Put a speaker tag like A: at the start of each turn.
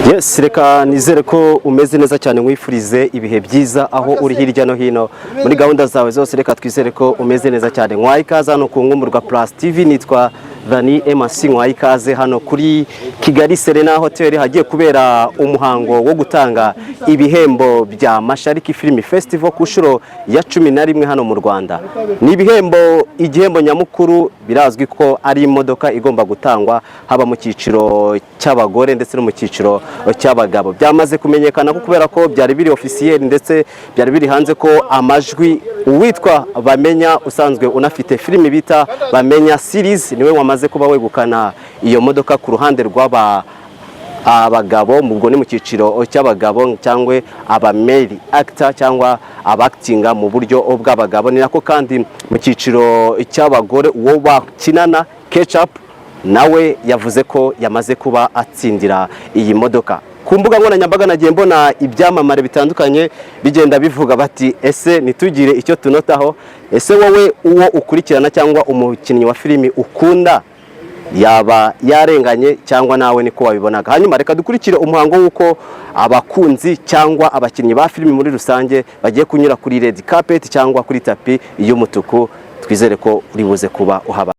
A: Yes, reka nizere ko umeze neza cyane, mwifurize ibihe byiza aho uri hirya no hino muri gahunda zawe zose. Reka twizere ko umeze neza cyane. Nkwaye ikaze hano ku Nkumurwa Plus TV, nitwa Dani Emasi. Nkwaye ikaze hano kuri Kigali Serena Hotel, hagiye kubera umuhango wo gutanga ibihembo bya Mashariki Film Festival ku nshuro ya 11 hano mu Rwanda. Ni ibihembo, igihembo nyamukuru birazwi ko ari imodoka igomba gutangwa haba mu cyiciro cy'abagore ndetse no mu cyiciro cy'abagabo. Byamaze kumenyekana ko kubera ko byari biri officiel ndetse byari biri hanze ko amajwi uwitwa Bamenya usanzwe unafite filimi bita Bamenya series niwe wamaze kuba wegukana iyo modoka ku ruhande rw'aba abagabo, mubwo ni mu cyiciro cy'abagabo cyangwa aba male actor cyangwa abactinga mu buryo bw'abagabo. Ni nako kandi mu cyiciro cy'abagore uwo bakinana Ketchup nawe yavuze ko yamaze kuba atsindira iyi modoka. Ku mbuga nkoranyambaga nagiye mbona ibyamamare bitandukanye bigenda bivuga bati ese nitugire icyo tunotaho, ese wowe uwo ukurikirana cyangwa umukinnyi wa filimi ukunda yaba yarenganye cyangwa nawe niko wabibonaga. Hanyuma reka dukurikire umuhango w'uko abakunzi cyangwa abakinnyi ba filimi muri rusange bagiye kunyura kuri red carpet cyangwa kuri tapi y'umutuku. Twizere ko uri buze kuba uhaba.